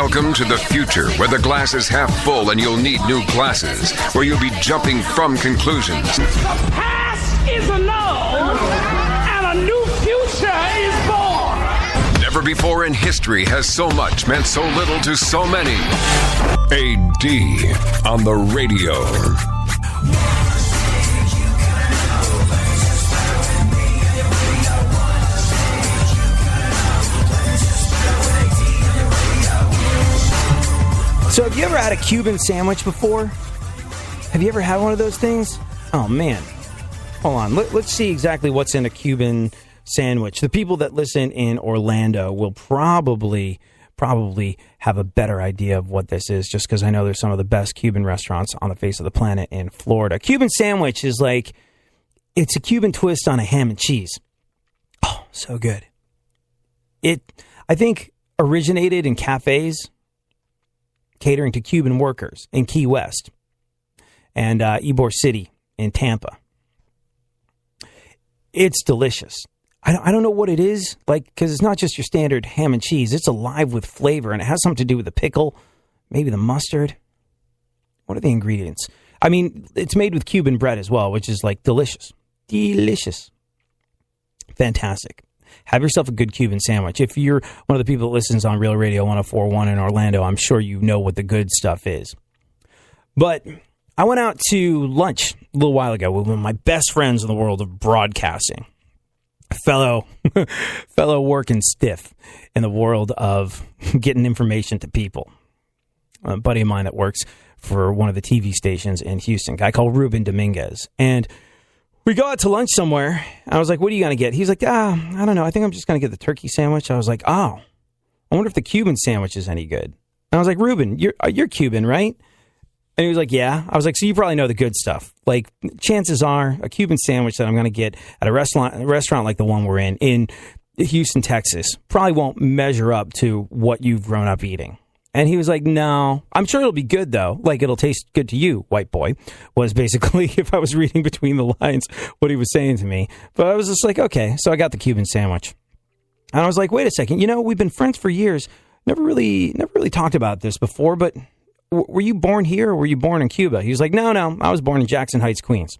Welcome to the future, where the glass is half full and you'll need new glasses, where you'll be jumping from conclusions. The past is annulled, and a new future is born. Never before in history has so much meant so little to so many. AD on the radio. So have you ever had a Cuban sandwich before? Have you ever had one of those things? Oh, man. Hold on. Let's see exactly what's in a Cuban sandwich. The people that listen in Orlando will probably have a better idea of what this is, just because I know there's some of the best Cuban restaurants on the face of the planet in Florida. Cuban sandwich is like, it's a Cuban twist on a ham and cheese. Oh, so good. It, I think, originated in cafes catering to Cuban workers in Key West and Ybor City in Tampa. It's delicious. I don't know what it is, like, because it's not just your standard ham and cheese. It's alive with flavor, and it has something to do with the pickle, maybe the mustard. What are the ingredients? I mean, it's made with Cuban bread as well, which is, like, delicious. Delicious. Fantastic. Have yourself a good Cuban sandwich. If you're one of the people that listens on Real Radio 104.1 in Orlando, I'm sure you know what the good stuff is. But I went out to lunch a little while ago with one of my best friends in the world of broadcasting. Fellow working stiff in the world of getting information to people. A buddy of mine that works for one of the TV stations in Houston, a guy called Ruben Dominguez. And we go out to lunch somewhere. I was like, what are you going to get? He's like, I don't know. I think I'm just going to get the turkey sandwich. I was like, oh, I wonder if the Cuban sandwich is any good. And I was like, Ruben, you're Cuban, right? And he was like, yeah. I was like, so you probably know the good stuff. Like, chances are a Cuban sandwich that I'm going to get at a restaurant like the one we're in Houston, Texas, probably won't measure up to what you've grown up eating. And he was like, no, I'm sure it'll be good, though. Like, it'll taste good to you, white boy, was basically, if I was reading between the lines, what he was saying to me. But I was just like, okay, so I got the Cuban sandwich. And I was like, wait a second, we've been friends for years. Never really talked about this before, but were you born here or were you born in Cuba? He was like, no, I was born in Jackson Heights, Queens.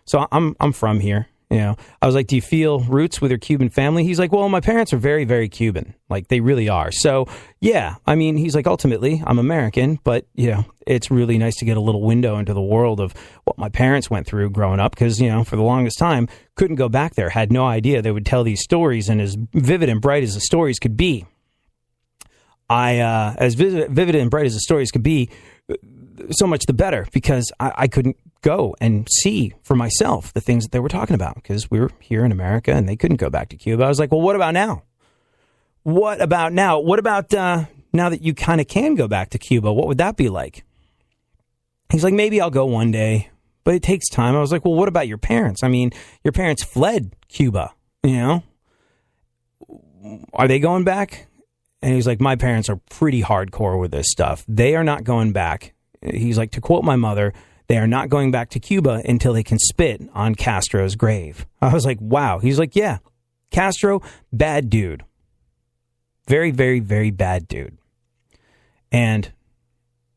So I'm from here. I was like, do you feel roots with your Cuban family? He's like, well, my parents are very, very Cuban. Like, they really are. So, yeah, I mean, he's like, ultimately, I'm American, but, it's really nice to get a little window into the world of what my parents went through growing up because, for the longest time, couldn't go back there, had no idea they would tell these stories, and as vivid and bright as the stories could be, as vivid and bright as the stories could be, so much the better, because I couldn't go and see for myself the things that they were talking about because we were here in America and they couldn't go back to Cuba. I was like, well, what about now? What about now? What about now that you kind of can go back to Cuba? What would that be like? He's like, maybe I'll go one day, but it takes time. I was like, well, what about your parents? I mean, your parents fled Cuba, Are they going back? And he's like, my parents are pretty hardcore with this stuff. They are not going back. He's like, to quote my mother, they are not going back to Cuba until they can spit on Castro's grave. I was like, wow. He's like, yeah, Castro, bad dude. Very, very, very bad dude. And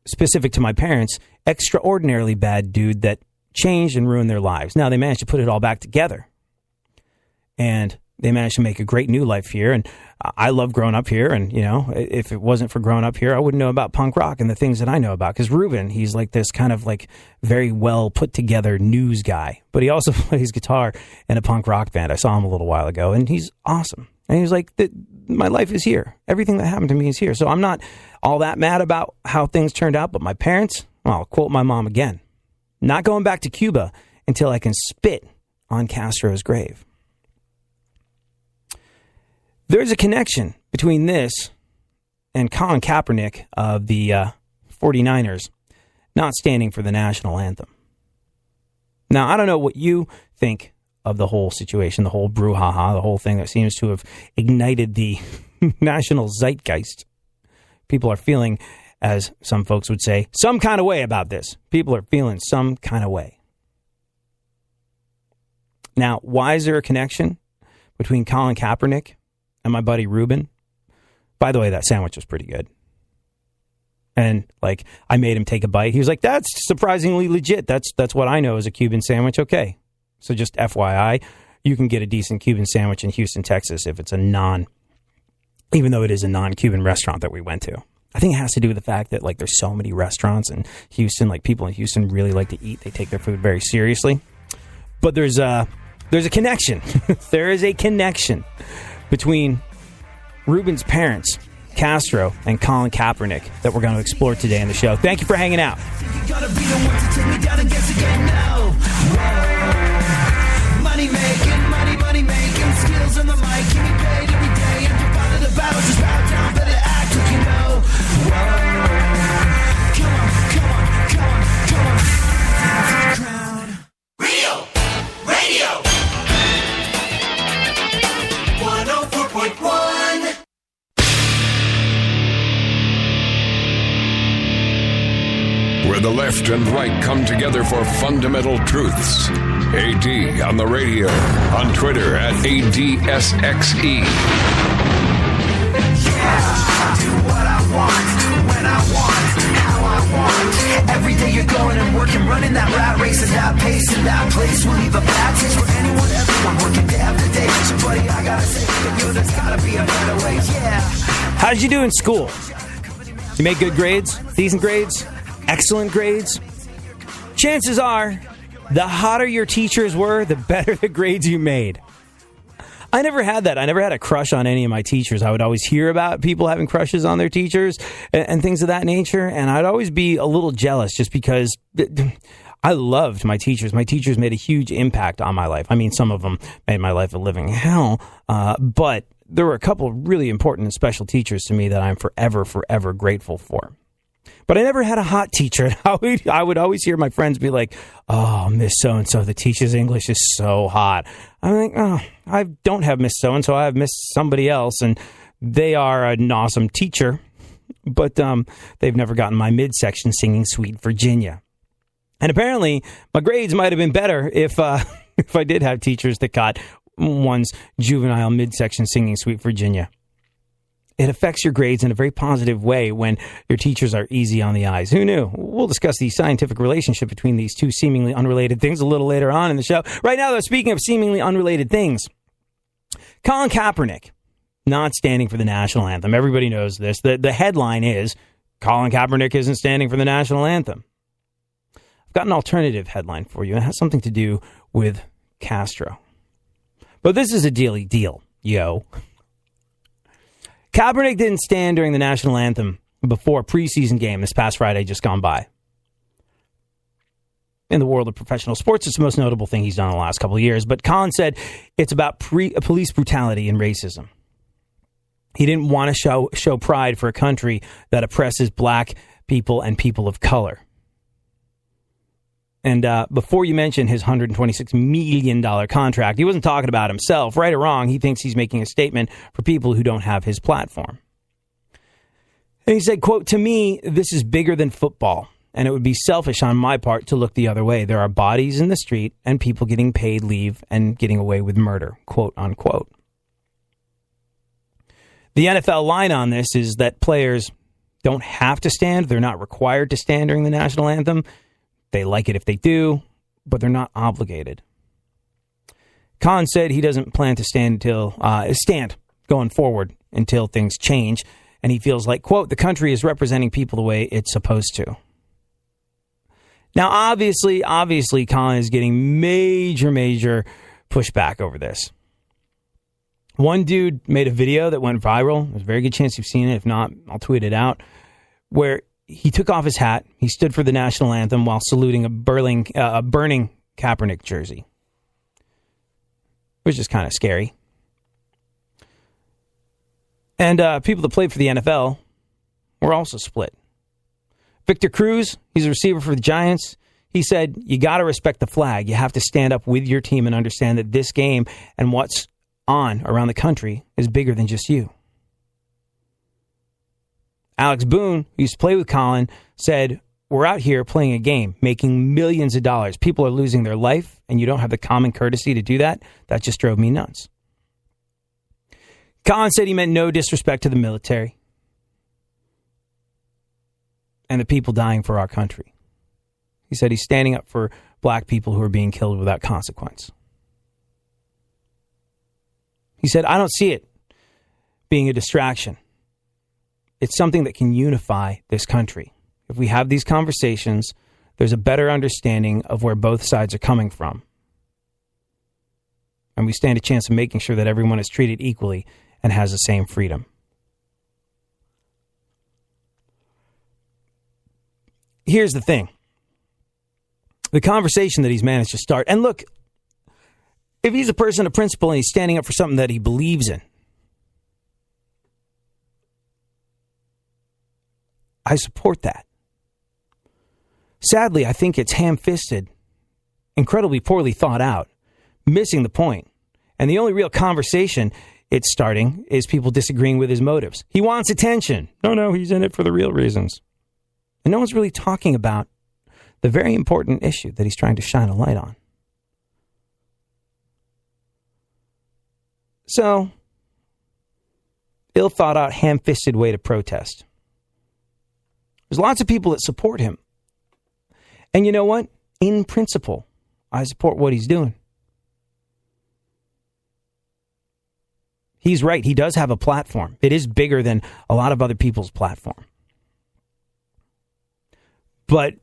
specific to my parents, extraordinarily bad dude that changed and ruined their lives. Now, they managed to put it all back together. And they managed to make a great new life here. And I love growing up here. And, if it wasn't for growing up here, I wouldn't know about punk rock and the things that I know about. Because Ruben, he's like this kind of like very well put together news guy. But he also plays guitar in a punk rock band. I saw him a little while ago and he's awesome. And he's like, my life is here. Everything that happened to me is here. So I'm not all that mad about how things turned out. But my parents, well, I'll quote my mom again, not going back to Cuba until I can spit on Castro's grave. There's a connection between this and Colin Kaepernik of the 49ers not standing for the national anthem. Now, I don't know what you think of the whole situation, the whole brouhaha, the whole thing that seems to have ignited the national zeitgeist. People are feeling, as some folks would say, some kind of way about this. People are feeling some kind of way. Now, why is there a connection between Colin Kaepernik and my buddy Ruben? By the way, that sandwich was pretty good. And like, I made him take a bite. He was like, that's surprisingly legit. That's what I know as a Cuban sandwich. Okay. So just FYI, you can get a decent Cuban sandwich in Houston, Texas if it's even though it is a non-Cuban restaurant that we went to. I think it has to do with the fact that like there's so many restaurants in Houston. Like people in Houston really like to eat. They take their food very seriously. But there's a connection. There is a connection between Ruben's parents, Castro, and Colin Kaepernick that we're going to explore today in the show. Thank you for hanging out. Money making, skills on the mic, keep me paid every day, and you're part of the battle, just bow down, better act like you know. Whoa. Come on. Crowd. Real Radio 104.1. Where the left and right come together for fundamental truths. AD on the radio, on Twitter at ADSXE. Yeah, I do what I want, when I want, how I want. Every day you're going and working, running that rat race at that pace and that place will leave a bad taste for anyone, everyone working day after day. So buddy, I gotta say, there's gotta be a better way, yeah. How'd you do in school? You make good grades? Decent grades? Excellent grades? Chances are, the hotter your teachers were, the better the grades you made. I never had that. I never had a crush on any of my teachers. I would always hear about people having crushes on their teachers and things of that nature, and I'd always be a little jealous just because I loved my teachers. My teachers made a huge impact on my life. I mean, some of them made my life a living hell, but there were a couple of really important and special teachers to me that I'm forever grateful for. But I never had a hot teacher. I would always hear my friends be like, oh, Miss So-and-so, the teacher's English is so hot. I'm like, oh, I don't have Miss So-and-so. I have Miss somebody else, and they are an awesome teacher. But they've never gotten my midsection singing Sweet Virginia. And apparently, my grades might have been better if I did have teachers that got one's juvenile midsection singing Sweet Virginia. It affects your grades in a very positive way when your teachers are easy on the eyes. Who knew? We'll discuss the scientific relationship between these two seemingly unrelated things a little later on in the show. Right now, though, speaking of seemingly unrelated things, Colin Kaepernick not standing for the national anthem. Everybody knows this. The headline is, Colin Kaepernick isn't standing for the national anthem. I've got an alternative headline for you. It has something to do with Castro. But this is a dealy deal, yo. Kaepernick didn't stand during the national anthem before a preseason game this past Friday just gone by. In the world of professional sports, it's the most notable thing he's done in the last couple of years. But Colin said it's about police brutality and racism. He didn't want to show pride for a country that oppresses black people and people of color. And before you mention his $126 million contract, he wasn't talking about himself. Right or wrong, he thinks he's making a statement for people who don't have his platform. And he said, quote, "To me, this is bigger than football, and it would be selfish on my part to look the other way. There are bodies in the street and people getting paid leave and getting away with murder," quote unquote. The NFL line on this is that players don't have to stand. They're not required to stand during the national anthem. They like it if they do, but they're not obligated. Colin said he doesn't plan to stand going forward until things change, and he feels like, quote, "the country is representing people the way it's supposed to." Now, obviously, Colin is getting major pushback over this. One dude made a video that went viral. There's a very good chance you've seen it. If not, I'll tweet it out, where he took off his hat. He stood for the national anthem while saluting a burning Kaepernick jersey, which is kind of scary. And people that played for the NFL were also split. Victor Cruz, he's a receiver for the Giants. He said, you got to respect the flag. You have to stand up with your team and understand that this game and what's on around the country is bigger than just you. Alex Boone, who used to play with Colin, said, we're out here playing a game, making millions of dollars. People are losing their life, and you don't have the common courtesy to do that. That just drove me nuts. Colin said he meant no disrespect to the military. and the people dying for our country. He said he's standing up for black people who are being killed without consequence. He said, I don't see it being a distraction. It's something that can unify this country. If we have these conversations, there's a better understanding of where both sides are coming from. And we stand a chance of making sure that everyone is treated equally and has the same freedom. Here's the thing. The conversation that he's managed to start, and look, if he's a person of principle and he's standing up for something that he believes in, I support that. Sadly, I think it's ham-fisted, incredibly poorly thought out, missing the point. And the only real conversation it's starting is people disagreeing with his motives. He wants attention. No, he's in it for the real reasons. And no one's really talking about the very important issue that he's trying to shine a light on. So, ill-thought-out, ham-fisted way to protest. There's lots of people that support him. And you know what? In principle, I support what he's doing. He's right. He does have a platform. It is bigger than a lot of other people's platform. But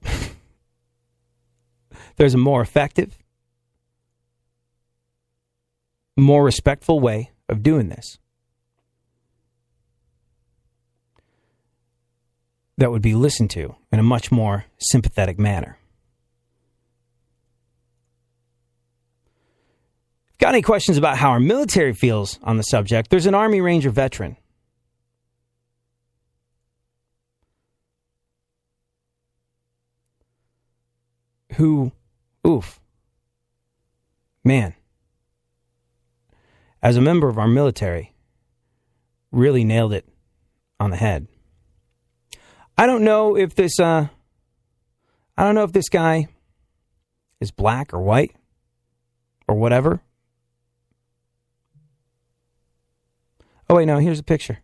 there's a more effective, more respectful way of doing this that would be listened to in a much more sympathetic manner. Got any questions about how our military feels on the subject? There's an Army Ranger veteran who, man, as a member of our military, really nailed it on the head. I don't know if this guy is black or white or whatever. Oh, wait, no, here's a picture.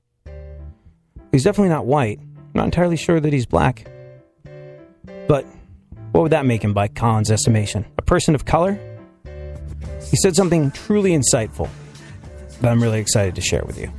He's definitely not white. I'm not entirely sure that he's black. But what would that make him by Colin's estimation? A person of color? He said something truly insightful that I'm really excited to share with you.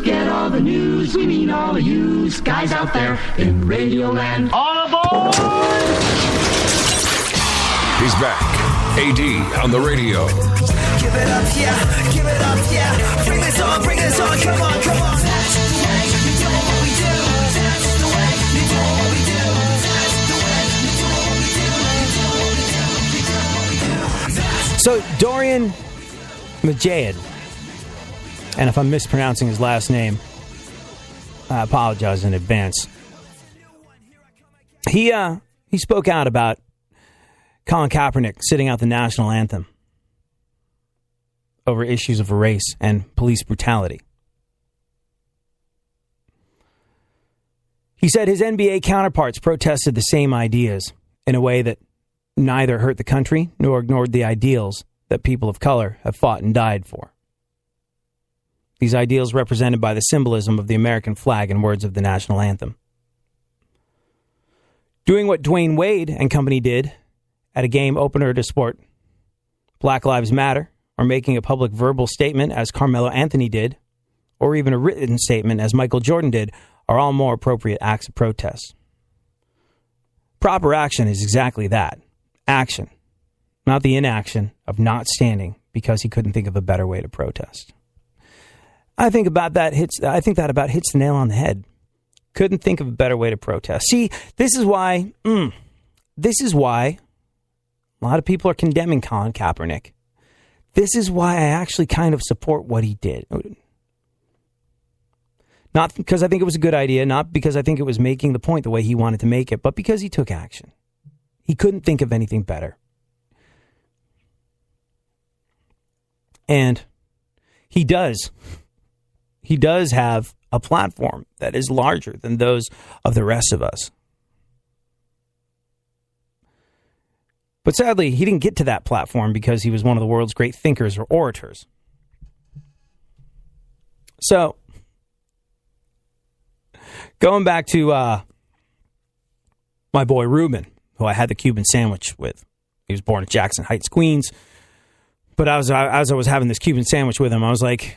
Get all the news, we mean all of you guys out there in Radio Land. All aboard! He's back. AD on the radio. Give it up, yeah. Give it up, yeah. Bring this on, come on, come on. That's the way you do what we do. That's the way you do what we do. That's the way you do what we do. So, Dorian Majayed, and if I'm mispronouncing his last name, I apologize in advance. He spoke out about Colin Kaepernik sitting out the national anthem over issues of race and police brutality. He said his NBA counterparts protested the same ideas in a way that neither hurt the country nor ignored the ideals that people of color have fought and died for. These ideals represented by the symbolism of the American flag and words of the national anthem. Doing what Dwayne Wade and company did at a game opener to support Black Lives Matter, or making a public verbal statement as Carmelo Anthony did, or even a written statement as Michael Jordan did, are all more appropriate acts of protest. Proper action is exactly that. Action. Not the inaction of not standing because he couldn't think of a better way to protest. I think that about hits the nail on the head. Couldn't think of a better way to protest. See, this is why a lot of people are condemning Colin Kaepernik. This is why I actually kind of support what he did. Not because I think it was a good idea, not because I think it was making the point the way he wanted to make it, but because he took action. He couldn't think of anything better. And he does have a platform that is larger than those of the rest of us. But sadly, he didn't get to that platform because he was one of the world's great thinkers or orators. So, going back to my boy Ruben, who I had the Cuban sandwich with. He was born in Jackson Heights, Queens. But as I was having this Cuban sandwich with him, I was like,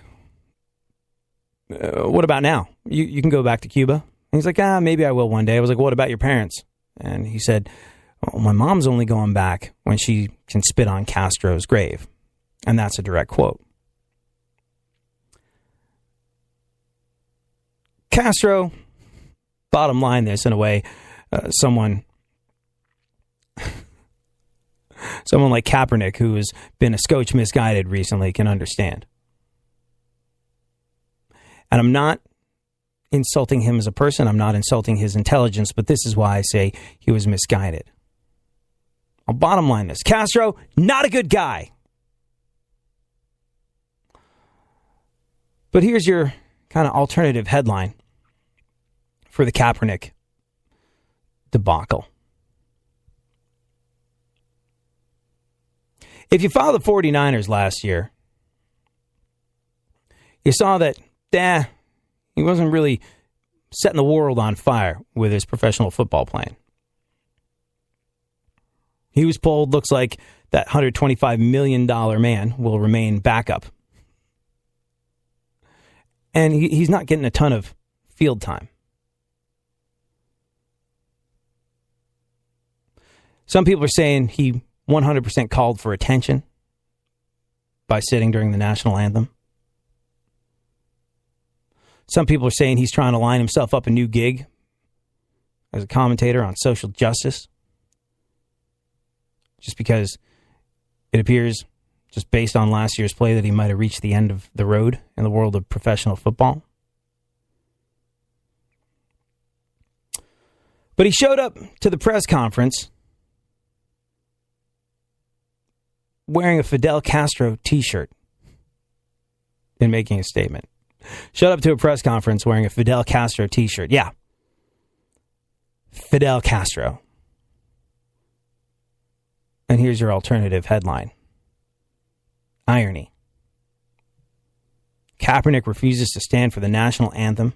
what about now? You can go back to Cuba? And he's like, maybe I will one day. I was like, what about your parents? And he said, well, my mom's only going back when she can spit on Castro's grave. And that's a direct quote. Castro, bottom line this in a way, someone like Kaepernick, who has been a scotch misguided recently, can understand. And I'm not insulting him as a person. I'm not insulting his intelligence, but this is why I say he was misguided. I'll bottom line this. Castro, not a good guy. But here's your kind of alternative headline for the Kaepernick debacle. If you followed the 49ers last year, you saw that he wasn't really setting the world on fire with his professional football playing. He was polled, looks like that $125 million man will remain backup. And he's not getting a ton of field time. Some people are saying he 100% called for attention by sitting during the national anthem. Some people are saying he's trying to line himself up a new gig as a commentator on social justice. Just because it appears, just based on last year's play, that he might have reached the end of the road in the world of professional football. But he showed up to the press conference wearing a Fidel Castro t-shirt and making a statement. Showed up to a press conference wearing a Fidel Castro t-shirt. Yeah. Fidel Castro. And here's your alternative headline. Irony. Kaepernick refuses to stand for the national anthem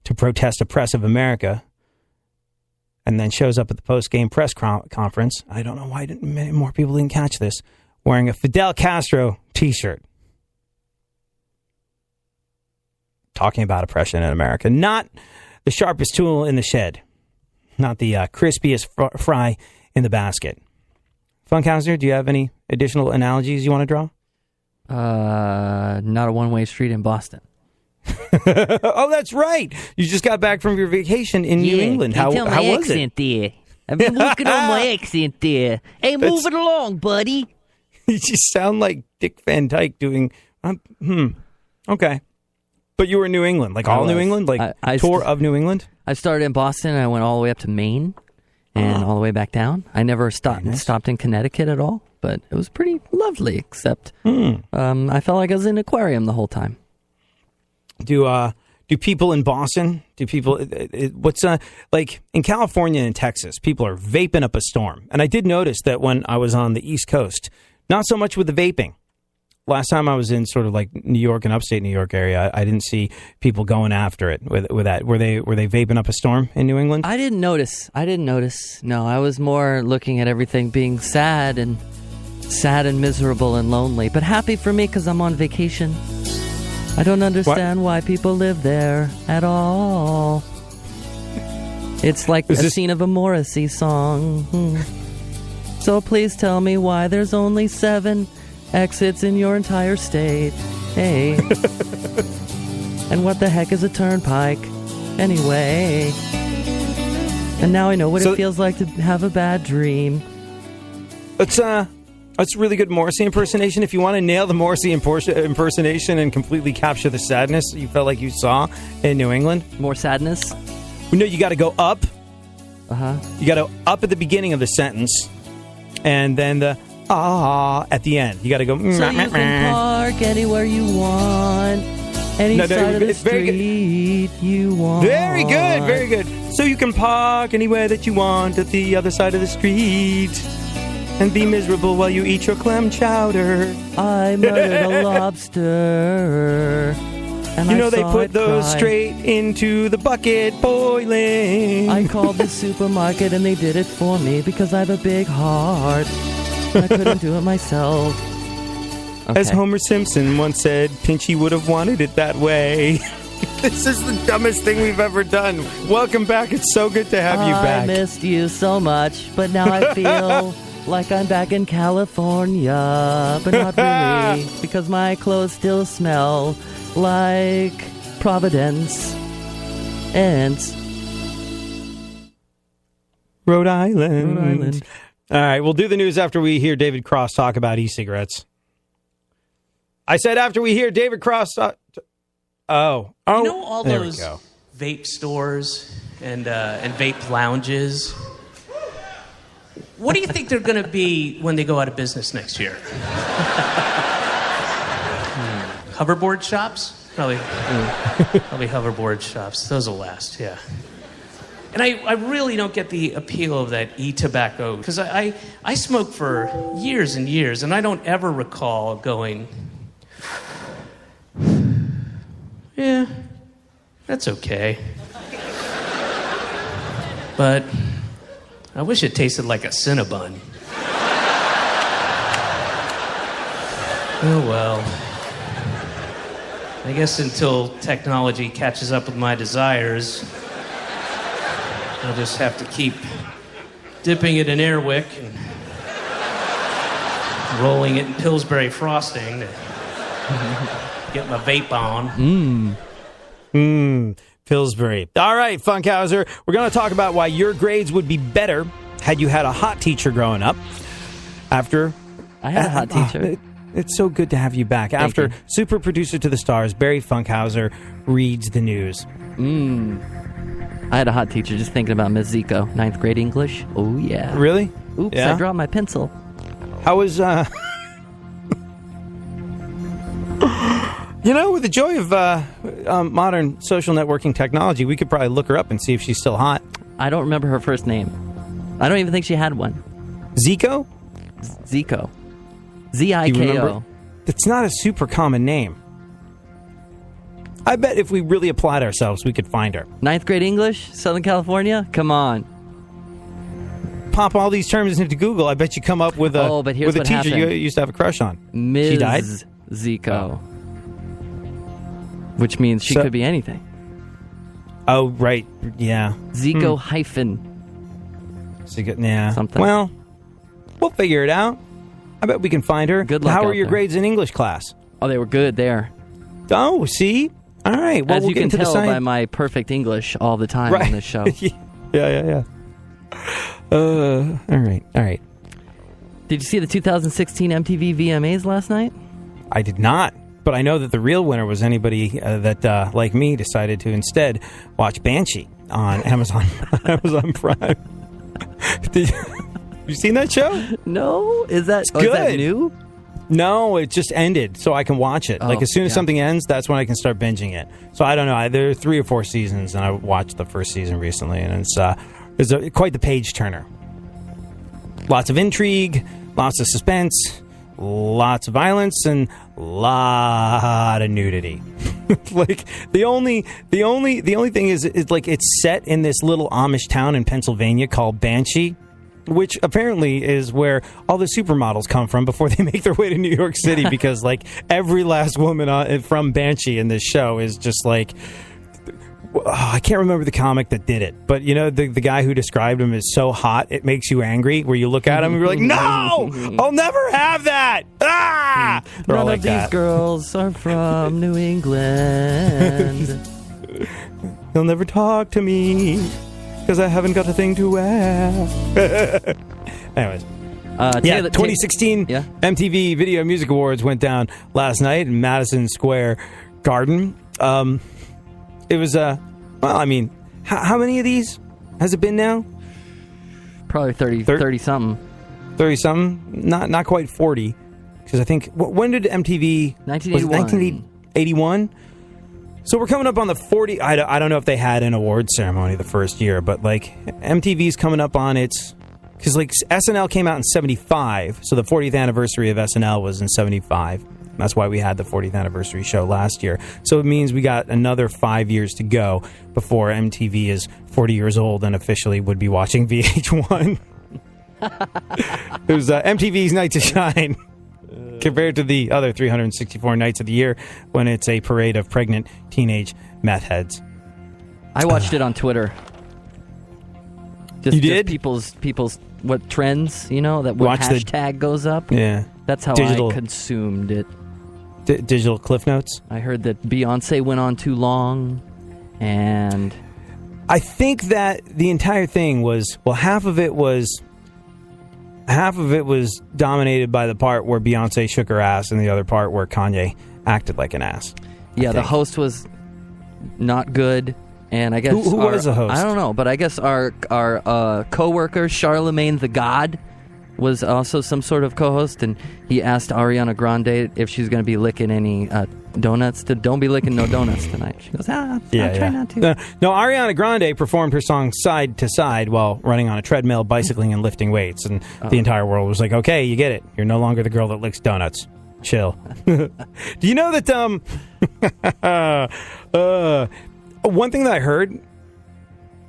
to protest oppressive America, and then shows up at the post-game press conference. I don't know why many more people didn't catch this. Wearing a Fidel Castro t-shirt. Talking about oppression in America. Not the sharpest tool in the shed. Not the crispiest fry in the basket. Funkhauser, do you have any additional analogies you want to draw? Not a one-way street in Boston. Oh, that's right. You just got back from your vacation in New England. How was it? There. I've been working on my accent there. Hey, move it along, buddy. You just sound like Dick Van Dyke doing... Okay. But you were in New England, like all New England? Like tour of New England? I started in Boston, and I went all the way up to Maine and all the way back down. I never stopped in Connecticut at all, but it was pretty lovely, except I felt like I was in an aquarium the whole time. Do people in Boston, what's like in California and Texas, people are vaping up a storm. And I did notice that when I was on the East Coast, not so much with the vaping. Last time I was in sort of like New York and upstate New York area, I didn't see people going after it with that. Were they vaping up a storm in New England? I didn't notice. No, I was more looking at everything being sad and miserable and lonely, but happy for me because I'm on vacation. I don't understand why people live there at all. It's like a scene of a Morrissey song. So please tell me why there's only 7 exits in your entire state. Hey. And what the heck is a turnpike? Anyway. And now I know what it feels like to have a bad dream. That's a really good Morrissey impersonation. If you want to nail the Morrissey impersonation and completely capture the sadness you felt like you saw in New England. More sadness? No, you got to go up. Uh-huh. You got to up at the beginning of the sentence. And then the at the end. You got to go. So you can park anywhere you want. Any side of the street you want. Very good, very good. So you can park anywhere that you want at the other side of the street and be miserable while you eat your clam chowder. I murdered a lobster. And you know they put those straight into the bucket boiling. I called the supermarket and they did it for me because I have a big heart. And I couldn't do it myself. Okay. As Homer Simpson once said, Pinchy would have wanted it that way. This is the dumbest thing we've ever done. Welcome back. It's so good to have you back. I missed you so much, but now I feel like I'm back in California. But not really, because my clothes still smell like Providence and Rhode Island. All right, we'll do the news after we hear David Cross talk about e-cigarettes. I said after we hear David Cross talk... Oh, you know all there those we go. Vape stores and vape lounges? What do you think they're going to be when they go out of business next year? Hoverboard shops? Probably hoverboard shops. Those will last, yeah. And I really don't get the appeal of that e-tobacco, because I smoked for years and years, and I don't ever recall going, yeah, that's okay. But I wish it tasted like a Cinnabon. Oh, well. I guess until technology catches up with my desires, I'll just have to keep dipping it in Airwick and rolling it in Pillsbury frosting to get my vape on. Pillsbury. All right, Funkhauser. We're going to talk about why your grades would be better had you had a hot teacher growing up. I had a hot teacher. It's so good to have you back. Thank you. After super producer to the stars, Barry Funkhauser, reads the news. I had a hot teacher, just thinking about Miss Zico. 9th grade English. Oh, yeah. Really? Oops, Yeah? I dropped my pencil. How was, You know, with the joy of modern social networking technology, we could probably look her up and see if she's still hot. I don't remember her first name. I don't even think she had one. Zico? Zico. Do you remember? Ziko. It's not a super common name. I bet if we really applied ourselves, we could find her. 9th grade English, Southern California? Come on. Pop all these terms into Google. I bet you come up with a, but here's with a what teacher you happened. used to have a crush on. Ms. She died? Zico. Which means she So- could be anything. Oh, right. Yeah. Zico hyphen. Yeah. Something. Well, we'll figure it out. I bet we can find her. Good luck How are out your there. grades in English class? Oh, they were good there. Oh, see? All right. Well, As we'll you get can into tell the by science. my perfect English all the time on this show. yeah. All right. Did you see the 2016 MTV VMAs last night? I did not, but I know that the real winner was anybody that, like me, decided to instead watch Banshee on Amazon Prime. You seen that show? No? Is that good. new? No, it just ended, so I can watch it. Like, as soon as something ends, that's when I can start binging it. So, I don't know. There are 3 or 4 seasons, and I watched the first season recently, and it's quite the page-turner. Lots of intrigue, lots of suspense, lots of violence, and lot of nudity. Like, the only thing is like, it's set in this little Amish town in Pennsylvania called Banshee, which apparently is where all the supermodels come from before they make their way to New York City, because like every last woman from Banshee in this show is just like, I can't remember the comic that did it, but you know, the guy who described him is so hot it makes you angry, where you look at him and you're like, no, I'll never have that. Ah! They're all None like of these that. girls are from New England. He'll never talk to me because I haven't got a thing to wear. Anyways. 2016 MTV Video Music Awards went down last night in Madison Square Garden. It was, how many of these has it been now? Probably 30 something. 30-something, not quite 40. Because I think, when did MTV... 1981. 1981? So we're coming up on the 40... I don't know if they had an award ceremony the first year, but, like, MTV's coming up on its... Because, like, SNL came out in 75, so the 40th anniversary of SNL was in 75. That's why we had the 40th anniversary show last year. So it means we got another 5 years to go before MTV is 40 years old and officially would be watching VH1. It was MTV's Night to Shine. Compared to the other 364 nights of the year when it's a parade of pregnant teenage meth heads. I watched it on Twitter. You did? Just people's what trends, that what hashtag goes up. Yeah. That's how I consumed it. Digital Cliff Notes? I heard that Beyonce went on too long, and... I think that the entire thing was, half of it was dominated by the part where Beyonce shook her ass and the other part where Kanye acted like an ass. Yeah, the host was not good, and I guess... Who was the host? I don't know, but I guess our co-worker, Charlemagne the God, was also some sort of co-host, and he asked Ariana Grande if she's going to be licking any donuts. Don't be licking no donuts tonight. She goes, I'll try not to. No, Ariana Grande performed her song Side to Side while running on a treadmill, bicycling, and lifting weights, and the entire world was like, okay, you get it. You're no longer the girl that licks donuts. Chill. Do you know that, one thing that I heard,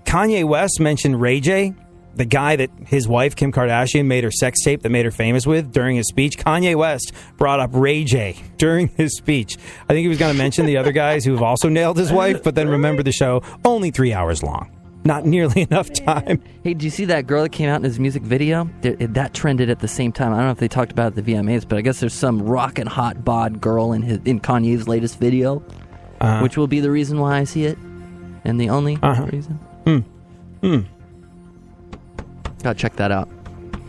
Kanye West mentioned Ray J, the guy that his wife, Kim Kardashian, made her sex tape that made her famous with during his speech. Kanye West brought up Ray J during his speech. I think he was going to mention the other guys who have also nailed his wife, but then remember the show, only 3 hours long. Not nearly enough time. Hey, did you see that girl that came out in his music video? That trended at the same time. I don't know if they talked about it at the VMAs, but I guess there's some rockin' hot bod girl in Kanye's latest video, which will be the reason why I see it, and the only reason. Gotta check that out.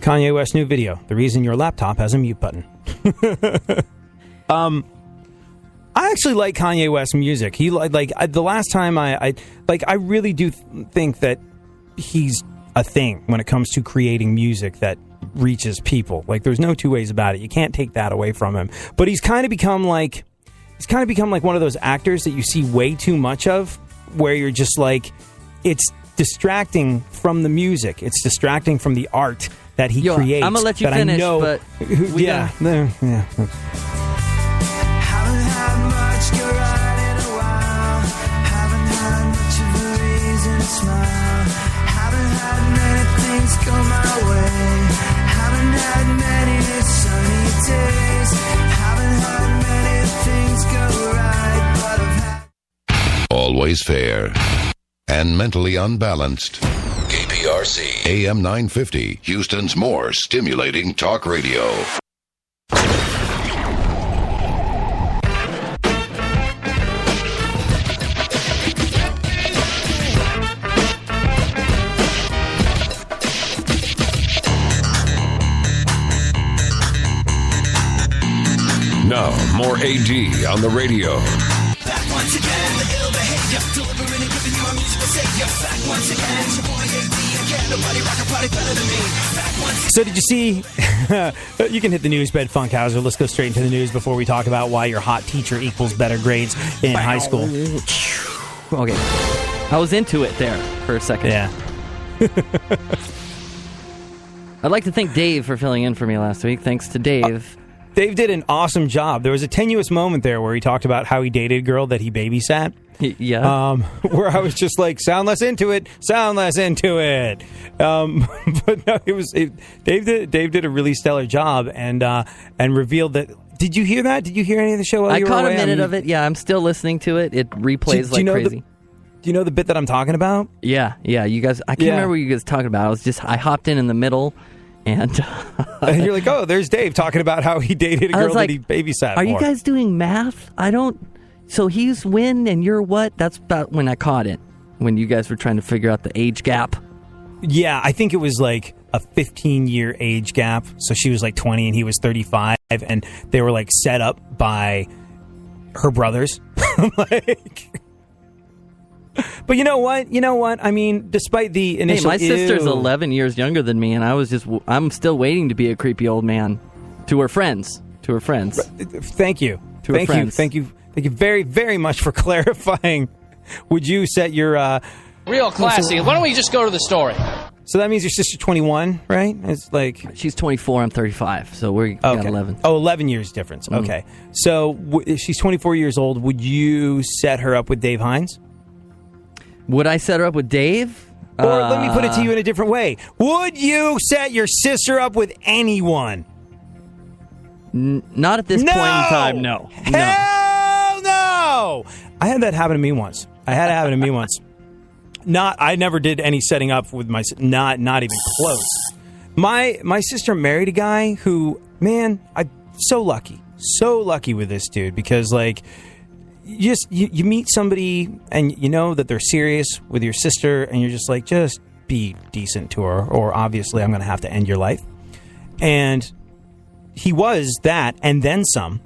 Kanye West new video. The reason your laptop has a mute button. I actually like Kanye West's music. He the last time I really do think that he's a thing when it comes to creating music that reaches people. Like, there's no two ways about it. You can't take that away from him. But he's kind of become like one of those actors that you see way too much of, where you're just like, it's distracting from the music. It's distracting from the art that he creates. I'm gonna let you finish, but yeah. Haven't had much good ride in a while. Haven't had much of a reason to smile. Haven't had many things go my way. Haven't had many sunny days. Haven't had many things go right, but I've had... Always fair and mentally unbalanced. KPRC AM 950, Houston's more stimulating talk radio. Now, more AD on the radio. Back once again, the ill behavior, delivering and giving you our musical savior. Back once again, it's your boy AD again. Nobody rock a party better than me. Back once again. So did you see, you can hit the news bed, Funkhauser. Let's go straight into the news before we talk about why your hot teacher equals better grades in high school. Okay. I was into it there for a second. Yeah. I'd like to thank Dave for filling in for me last week. Thanks to Dave. Dave did an awesome job. There was a tenuous moment there where he talked about how he dated a girl that he babysat. Yeah. Where I was just like, sound less into it. But no, Dave did a really stellar job and revealed that. Did you hear that? Did you hear any of the show while you were away? I caught a minute of it. Yeah, I'm still listening to it. It replays like crazy. Do you know the bit that I'm talking about? Yeah. You guys, I can't remember what you guys were talking about. I hopped in the middle. And you're like, oh, there's Dave talking about how he dated a girl that he babysat for. Are you guys doing math? So he's when and you're what? That's about when I caught it. When you guys were trying to figure out the age gap. Yeah, I think it was like a 15-year age gap. So she was like 20 and he was 35. And they were like set up by her brothers. But you know what? I mean, despite the initial... Hey, my sister's 11 years younger than me, and I'm still waiting to be a creepy old man to her friends. Thank you. To her friends. Thank you very, very much for clarifying. Would you set your... Real classy. Why don't we just go to the story? So that means your sister's 21, right? It's like... She's 24, I'm 35, so we got 11. Oh, 11 years difference. Mm-hmm. Okay. So if she's 24 years old, would you set her up with Dave Hines? Would I set her up with Dave? Or let me put it to you in a different way. Would you set your sister up with anyone? Not at this point in time, no. Hell no! I had that happen to me once. I never did any setting up with my... Not even close. My sister married a guy who, man, I'm so lucky with this dude because, like, you meet somebody and you know that they're serious with your sister and you're just like, just be decent to her or obviously I'm going to have to end your life. And he was that and then some.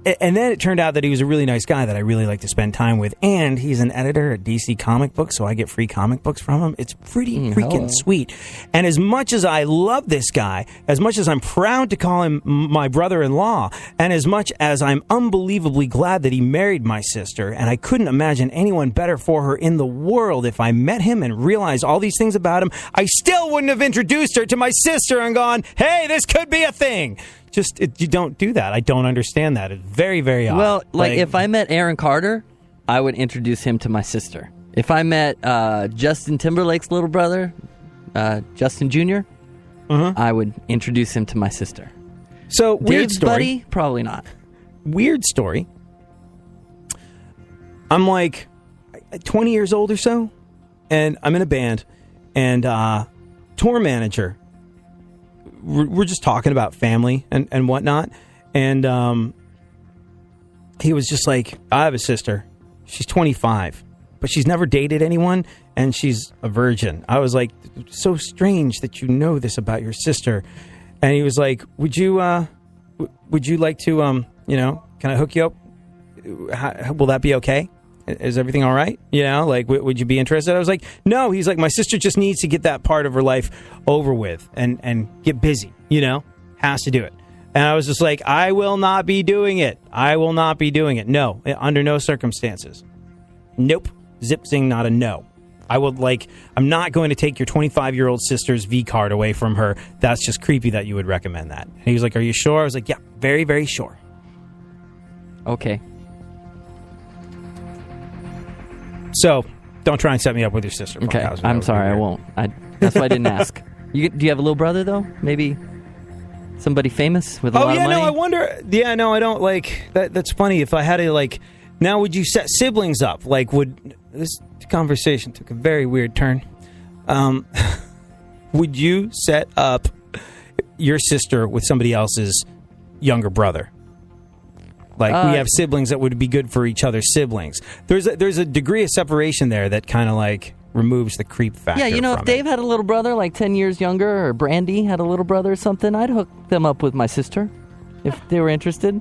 And then it turned out that he was a really nice guy that I really like to spend time with. And he's an editor at DC Comic Books, so I get free comic books from him. It's pretty freaking sweet. And as much as I love this guy, as much as I'm proud to call him my brother-in-law, and as much as I'm unbelievably glad that he married my sister, and I couldn't imagine anyone better for her in the world if I met him and realized all these things about him, I still wouldn't have introduced her to my sister and gone, hey, this could be a thing. You don't do that. I don't understand that. It's very, very odd. Well, like if I met Aaron Carter, I would introduce him to my sister. If I met Justin Timberlake's little brother, Justin Jr., I would introduce him to my sister. So, weird Dave's story. buddy? Probably not. Weird story. I'm like 20 years old or so, and I'm in a band, and tour manager, we're just talking about family and whatnot, and he was just like, I have a sister. She's 25, but she's never dated anyone, and she's a virgin. I was like, so strange that you know this about your sister. And he was like, would you like to, can I hook you up? Will that be okay? Is everything all right? Would you be interested? I was like, no. He's like, my sister just needs to get that part of her life over with and get busy, has to do it. And I was just like, I will not be doing it. No, under no circumstances. Nope. Zip zing, not a no. I'm not going to take your 25-year-old sister's V card away from her. That's just creepy that you would recommend that. And he was like, are you sure? I was like, yeah, very, very sure. Okay. So, don't try and set me up with your sister. Okay, I'm sorry, I won't. That's why I didn't ask. Do you have a little brother, though? Maybe somebody famous with a lot of money? No, I wonder. Yeah, no, I don't, that's funny. If I had to, now would you set siblings up? This conversation took a very weird turn. Would you set up your sister with somebody else's younger brother? We have siblings that would be good for each other's siblings. There's a degree of separation there that kind of removes the creep factor. Yeah, if Dave had a little brother 10 years younger, or Brandy had a little brother or something, I'd hook them up with my sister if they were interested.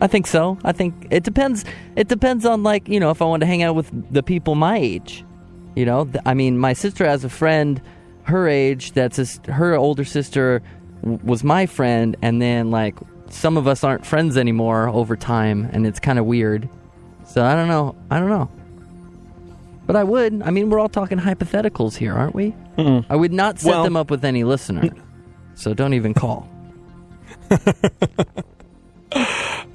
I think so. I think it depends. It depends on if I want to hang out with the people my age. My sister has a friend her age that's her older sister was my friend, and then some of us aren't friends anymore over time, and it's kind of weird. So I don't know. But I would. We're all talking hypotheticals here, aren't we? Mm-mm. I would not set them up with any listener. So don't even call.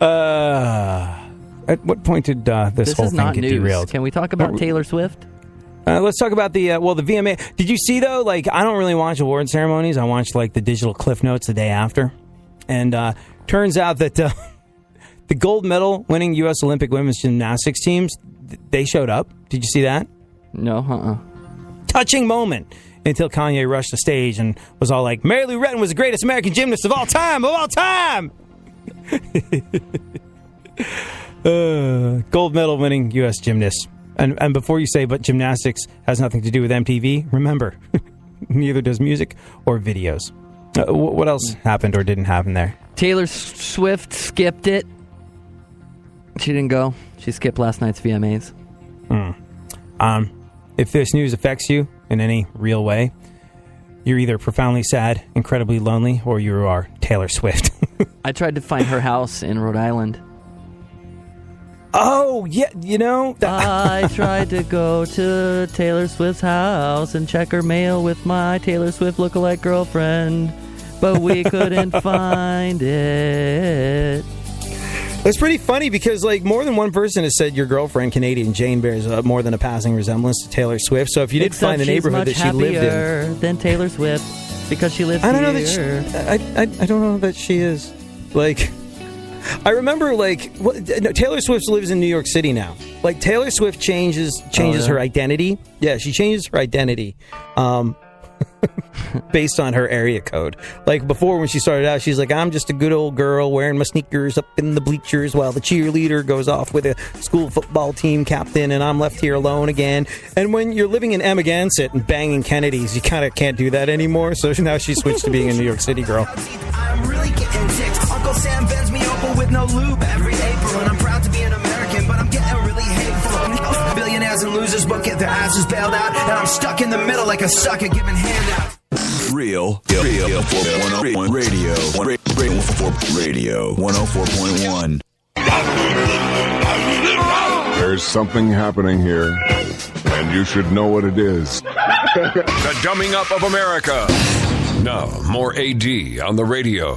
At what point did this whole is thing not get news. derailed? Can we talk about Taylor Swift? Let's talk about the VMA. Did you see, though, I don't really watch award ceremonies. I watch, the digital cliff notes the day after. And turns out that the gold medal winning U.S. Olympic women's gymnastics teams, they showed up. Did you see that? No, Touching moment until Kanye rushed the stage and was all like, Mary Lou Retton was the greatest American gymnast of all time! Gold medal winning U.S. gymnast. And before you say, but gymnastics has nothing to do with MTV, remember, neither does music or videos. What else happened or didn't happen there? Taylor Swift skipped it. She didn't go. She skipped last night's VMAs. If this news affects you in any real way, you're either profoundly sad, incredibly lonely, or you are Taylor Swift. I tried to find her house in Rhode Island. Oh, yeah, I tried to go to Taylor Swift's house and check her mail with my Taylor Swift lookalike girlfriend, but we couldn't find it. It's pretty funny because, more than one person has said your girlfriend, Canadian Jane, bears more than a passing resemblance to Taylor Swift. So if you did find the neighborhood that she lived in, than Taylor Swift because she lives I don't here. know that I don't know that she is. I remember, Taylor Swift lives in New York City now. Taylor Swift changes her identity. Yeah, she changes her identity based on her area code. Before, when she started out, she's like, I'm just a good old girl wearing my sneakers up in the bleachers while the cheerleader goes off with a school football team captain, and I'm left here alone again. And when you're living in Amagansett and banging Kennedys, you kind of can't do that anymore. So now she switched to being a New York City girl. I'm really getting ticked. Uncle Sam bends me over with no lube every April, and I'm proud to be an American, but I'm getting really hateful. Billionaires and losers both get their asses bailed out, and I'm stuck in the middle like a sucker giving handouts. Real 101 Radio 104.1. There's something happening here, and you should know what it is. The Dumbing Up of America. Now, more AD on the radio.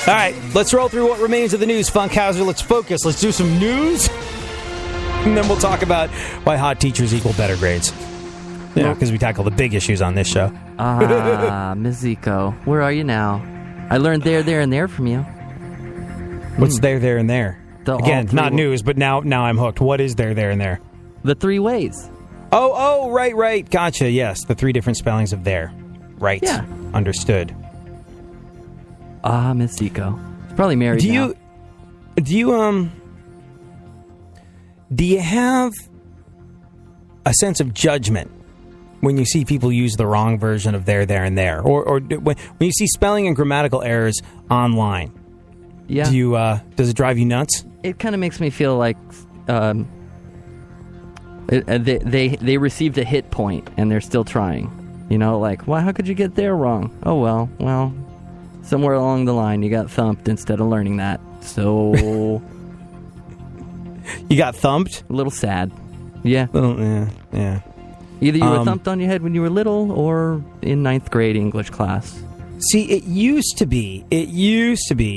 All right, let's roll through what remains of the news, Funkhauser. Let's focus. Let's do some news. And then we'll talk about why hot teachers equal better grades. Yeah, because we tackle the big issues on this show. Ms. Zico, where are you now? I learned there, and there from you. What's there, and there? Again, not news, but now I'm hooked. What is there, and there? The three ways. Oh, right. Gotcha, yes. The three different spellings of there. Right. Yeah. Understood. Miss Zico. She's probably married now. Do you have a sense of judgment when you see people use the wrong version of there, and there? Or when you see spelling and grammatical errors online? Yeah. Does it drive you nuts? It kind of makes me feel like they received a hit point and they're still trying. Well, how could you get there wrong? Oh, well, somewhere along the line you got thumped instead of learning that. So... You got thumped? A little sad. Yeah. Yeah. Either you were thumped on your head when you were little or in 9th grade English class. See, it used to be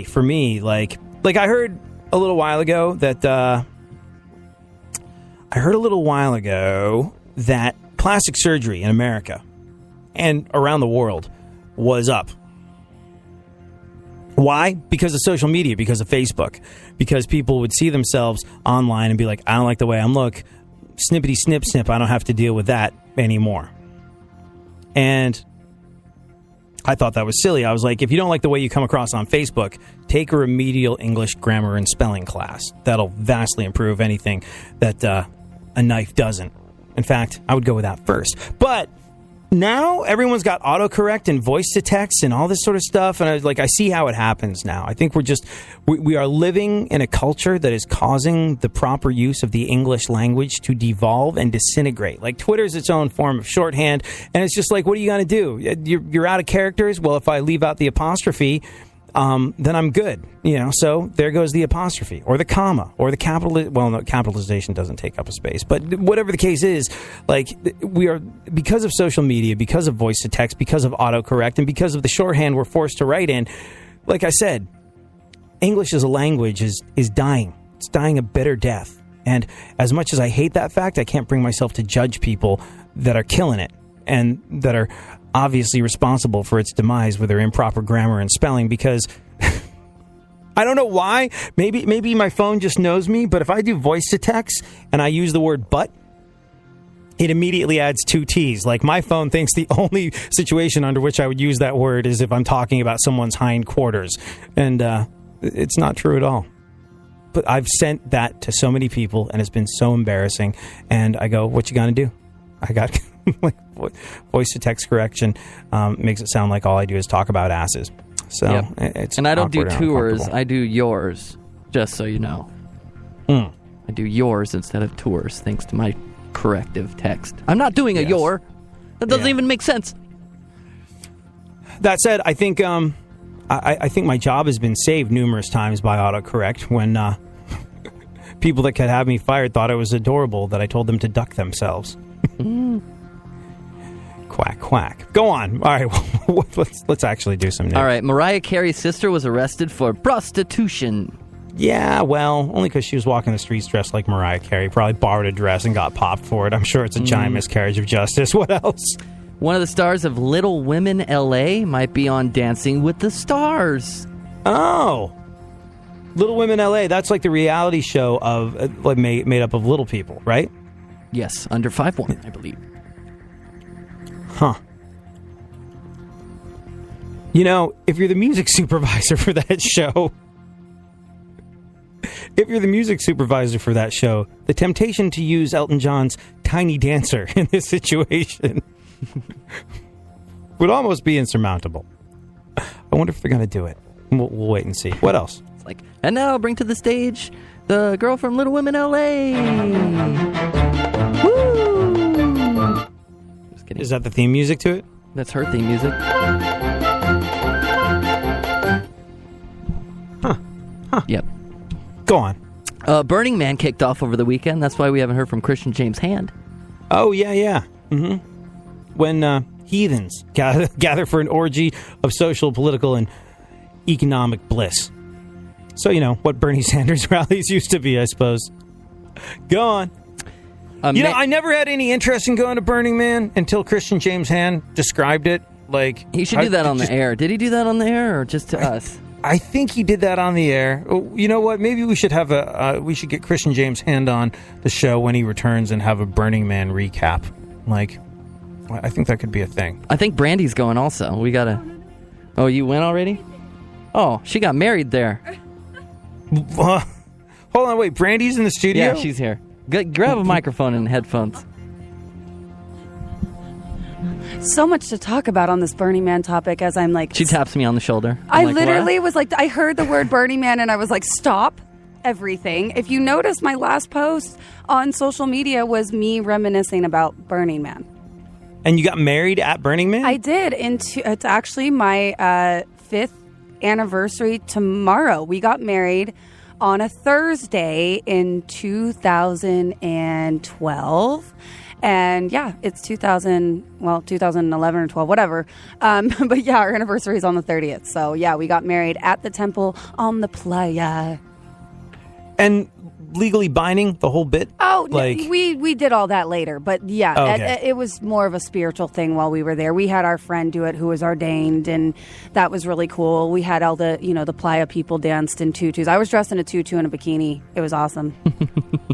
for me, like I heard a little while ago that plastic surgery in America and around the world was up. Why? Because of social media, because of Facebook, because people would see themselves online and be like, I don't like the way I look. Snippety snip snip. I don't have to deal with that anymore. And I thought that was silly. I was like, if you don't like the way you come across on Facebook, take a remedial English grammar and spelling class. That'll vastly improve anything that a knife doesn't. In fact, I would go with that first. But now everyone's got autocorrect and voice to text and all this sort of stuff, and I see how it happens now. I think we are living in a culture that is causing the proper use of the English language to devolve and disintegrate. Like Twitter is its own form of shorthand, and it's just like, what are you going to do? You're out of characters. Well, if I leave out the apostrophe, then I'm good. So there goes the apostrophe or the comma or the capitalization doesn't take up a space. But whatever the case is, we are, because of social media, because of voice to text, because of autocorrect, and because of the shorthand we're forced to write in, like I said, English as a language is dying. It's dying a bitter death. And as much as I hate that fact, I can't bring myself to judge people that are killing it and that are obviously responsible for its demise with their improper grammar and spelling, because I don't know why. Maybe my phone just knows me, but if I do voice to text and I use the word but, it immediately adds 2 T's. Like, my phone thinks the only situation under which I would use that word is if I'm talking about someone's hindquarters. And it's not true at all. But I've sent that to so many people, and it's been so embarrassing. And I go, what you gonna do? I got like voice to text correction makes it sound like all I do is talk about asses. So it's and I don't do awkward and tours. uncomfortable. I do yours, just so you know. I do yours instead of tours, thanks to my corrective text. I'm not doing a your. That doesn't even make sense. That said, I think I think my job has been saved numerous times by autocorrect when people that could have me fired thought it was adorable that I told them to duck themselves. Quack, quack. Go on. All right, let's actually do some news. All right, Mariah Carey's sister was arrested for prostitution. Yeah, well, only because she was walking the streets dressed like Mariah Carey. Probably borrowed a dress and got popped for it. I'm sure it's a giant miscarriage of justice. What else? One of the stars of Little Women L.A. might be on Dancing with the Stars. Oh. Little Women L.A., that's like the reality show of like made up of little people, right? Yes, under 5'1", I believe. Huh. You know, if you're the music supervisor for that show... the temptation to use Elton John's Tiny Dancer in this situation would almost be insurmountable. I wonder if they're going to do it. We'll wait and see. What else? It's like, and now bring to the stage the girl from Little Women L.A. Woo! Just kidding. Is that the theme music to it? That's her theme music. Huh. Yep. Go on. Burning Man kicked off over the weekend. That's why we haven't heard from Christian James Hand. Oh, yeah. Mm-hmm. When heathens gather for an orgy of social, political, and economic bliss. So, you know, what Bernie Sanders rallies used to be, I suppose. Go on. I never had any interest in going to Burning Man until Christian James Hand described it. Like, he should do that on the air. Did he do that on the air or just to us? I think he did that on the air. You know what? Maybe we should have we should get Christian James Hand on the show when he returns and have a Burning Man recap. Like, I think that could be a thing. I think Brandy's going also. We gotta... Oh, you went already? Oh, she got married there. Hold on, wait. Brandy's in the studio? Yeah, she's here. Grab a microphone and headphones. So much to talk about on this Burning Man topic as I'm like... She taps me on the shoulder. I literally was like, I heard the word Burning Man and I was like, stop everything. If you notice, my last post on social media was me reminiscing about Burning Man. And you got married at Burning Man? I did. It's actually my 5th anniversary tomorrow. We got married on a Thursday in 2012. And yeah, it's 2011 or 12, whatever. But yeah, our anniversary is on the 30th. So yeah, we got married at the temple on the playa. And legally binding, the whole bit? Oh, we did all that later. But yeah, okay. it was more of a spiritual thing while we were there. We had our friend do it who was ordained, and that was really cool. We had all the playa people danced in tutus. I was dressed in a tutu and a bikini. It was awesome.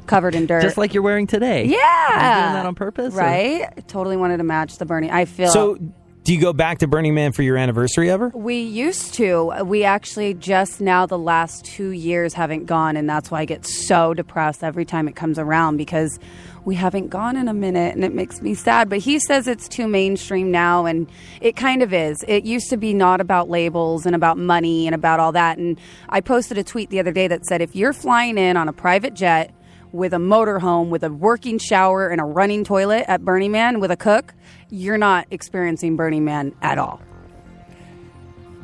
Covered in dirt. Just like you're wearing today. Yeah. Are you doing that on purpose? Right? I totally wanted to match the Burning. I feel... So... Do you go back to Burning Man for your anniversary ever? We used to. We actually just now the last 2 years haven't gone, and that's why I get so depressed every time it comes around because we haven't gone in a minute, and it makes me sad. But he says it's too mainstream now, and it kind of is. It used to be not about labels and about money and about all that. And I posted a tweet the other day that said, if you're flying in on a private jet with a motorhome, with a working shower and a running toilet at Burning Man with a cook, you're not experiencing Burning Man at all.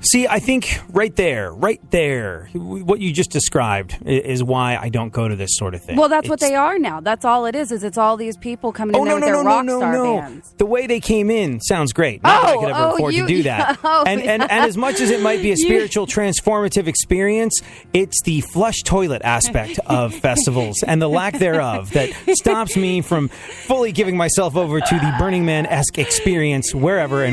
See, I think right there, what you just described is why I don't go to this sort of thing. Well, that's what they are now. That's all it is it's all these people coming in there with their rock star bands. The way they came in sounds great. Not that I could ever afford to do that. And as much as it might be a spiritual transformative experience, it's the flush toilet aspect of festivals and the lack thereof that stops me from fully giving myself over to the Burning Man-esque experience wherever,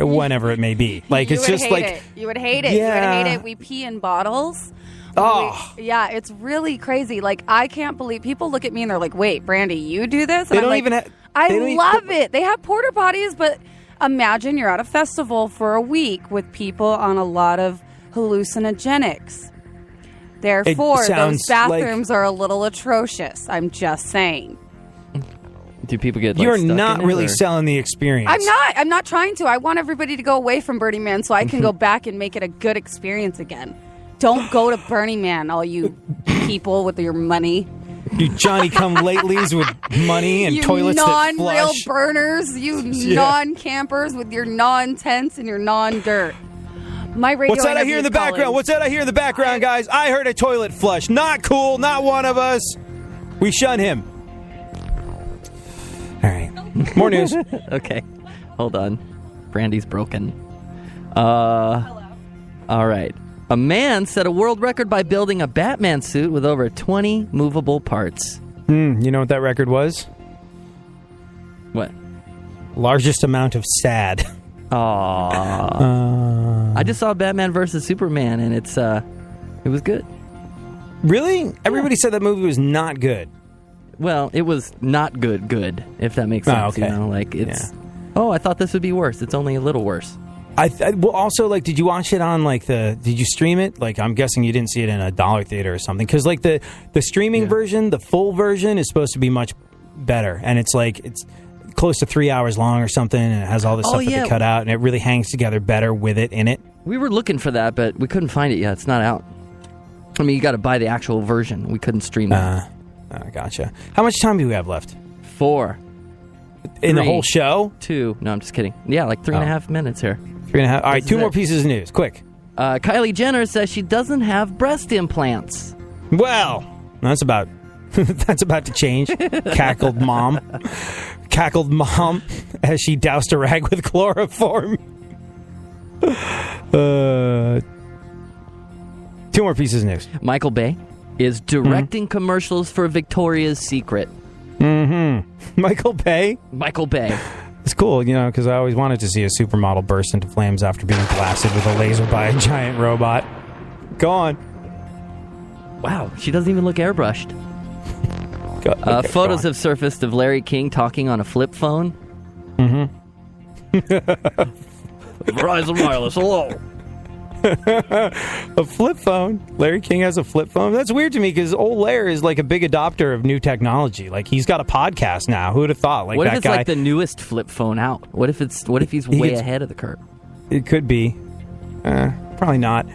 whenever it may be. Like, it's just like... You would hate it. Yeah. You would hate it. We pee in bottles. Oh. Yeah, it's really crazy. Like, I can't believe people look at me and they're like, wait, Brandy, you do this? And They don't even have... I love it. They have porta potties, but imagine you're at a festival for a week with people on a lot of hallucinogenics. Therefore, those bathrooms are a little atrocious. I'm just saying. Do people get like, You're stuck not in it, really or? selling the experience. I'm not trying to. I want everybody to go away from Burning Man so I can go back and make it a good experience again. Don't go to Burning Man, all you people with your money. You Johnny-come-latelys with money and you toilets that non-real flush. burners, you non-campers with your non-tents and your non-dirt. My radio. What's that I hear in the Colin. background? What's that I hear in the background, guys? I heard a toilet flush. Not cool. Not one of us. We shun him. All right. More news. Okay. Hold on. Brandy's broken. All right. A man set a world record by building a Batman suit with over 20 movable parts. You know what that record was? What? Largest amount of sad. Aww. I just saw Batman versus Superman, and it was good. Really? Everybody said that movie was not good. Well, it was not good, if that makes sense. Oh, okay. You know, like it's. Yeah. Oh, I thought this would be worse. It's only a little worse. Well, also, like, did you watch it on, like, did you stream it? Like, I'm guessing you didn't see it in a dollar theater or something. Because, like, the streaming version, the full version, is supposed to be much better. And it's, like, it's close to 3 hours long or something. And it has all this stuff that they cut out. And it really hangs together better with it in it. We were looking for that, but we couldn't find it yet. It's not out. I mean, you got to buy the actual version. We couldn't stream it. Gotcha. How much time do we have left? 4. In the whole show? 2. No, I'm just kidding. Yeah, like 3.5 minutes here. 3.5. All right, 2 more pieces of news. Quick. Kylie Jenner says she doesn't have breast implants. Well, that's about to change. Cackled mom as she doused a rag with chloroform. 2 more pieces of news. Michael Bay is directing commercials for Victoria's Secret. Michael Bay? Michael Bay. It's cool, you know, because I always wanted to see a supermodel burst into flames after being blasted with a laser by a giant robot. Go on. Wow, she doesn't even look airbrushed. Photos have surfaced of Larry King talking on a flip phone. Verizon Wireless, hello. A flip phone? Larry King has a flip phone? That's weird to me because old Larry is like a big adopter of new technology. Like, he's got a podcast now. Who would have thought? Like, what that if it's guy, like the newest flip phone out? What if he's way ahead of the curve? It could be. Probably not.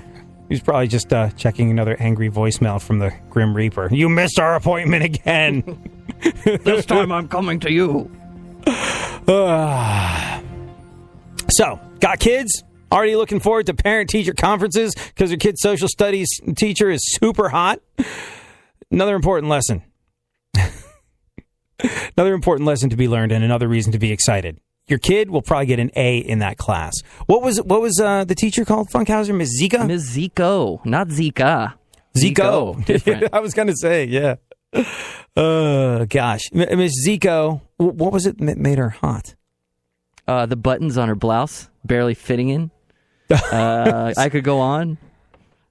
He's probably just checking another angry voicemail from the Grim Reaper. You missed our appointment again. This time I'm coming to you. So, got kids? Already looking forward to parent-teacher conferences because your kid's social studies teacher is super hot? Another important lesson. Another important lesson to be learned and another reason to be excited. Your kid will probably get an A in that class. What was the teacher called, Funkhauser? Miss Zika? Miss Zico, not Zika. Zico. Different. I was going to say, yeah. Gosh. Miss Zico, what was it that made her hot? The buttons on her blouse, barely fitting in. I could go on.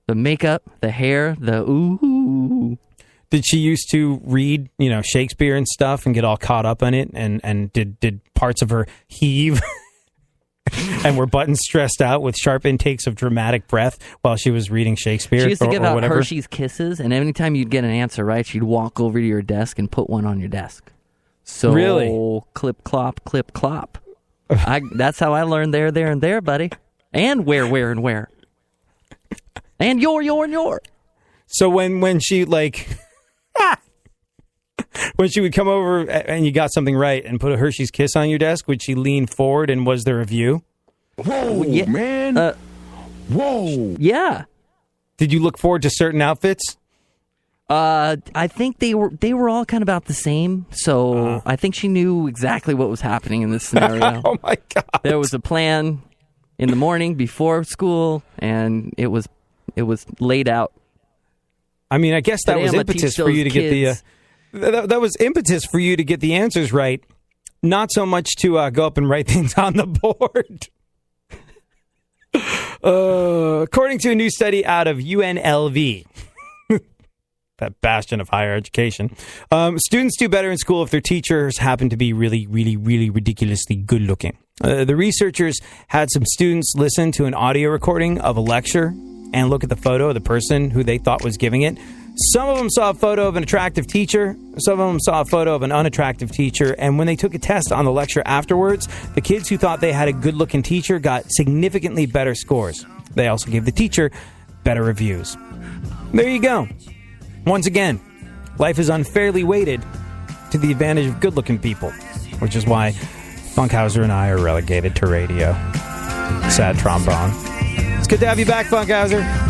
The makeup, the hair, the ooh. Did she used to read, Shakespeare and stuff and get all caught up in it? And did parts of her heave and were buttons stressed out with sharp intakes of dramatic breath while she was reading Shakespeare? She used to give out whatever? Hershey's Kisses, and anytime you'd get an answer right, she'd walk over to your desk and put one on your desk. So really? Clip, clop, clip, clop. That's how I learned there, and there, buddy. And where, and where. And your. So when she, when she would come over and you got something right and put a Hershey's Kiss on your desk, would she lean forward and was there a view? Whoa, man. Whoa. Yeah. Did you look forward to certain outfits? I think they were all kind of about the same, so I think she knew exactly what was happening in this scenario. Oh, my God. There was a plan in the morning before school, and it was laid out. I mean, I guess that was impetus for you to get the that was impetus for you to get the answers right, not so much to go up and write things on the board. According to a new study out of UNLV, that bastion of higher education, students do better in school if their teachers happen to be really, really, really ridiculously good looking. The researchers had some students listen to an audio recording of a lecture and look at the photo of the person who they thought was giving it. Some of them saw a photo of an attractive teacher. Some of them saw a photo of an unattractive teacher. And when they took a test on the lecture afterwards, the kids who thought they had a good-looking teacher got significantly better scores. They also gave the teacher better reviews. There you go. Once again, life is unfairly weighted to the advantage of good-looking people, which is why Funkhauser and I are relegated to radio. Sad trombone. It's good to have you back, Funkhauser.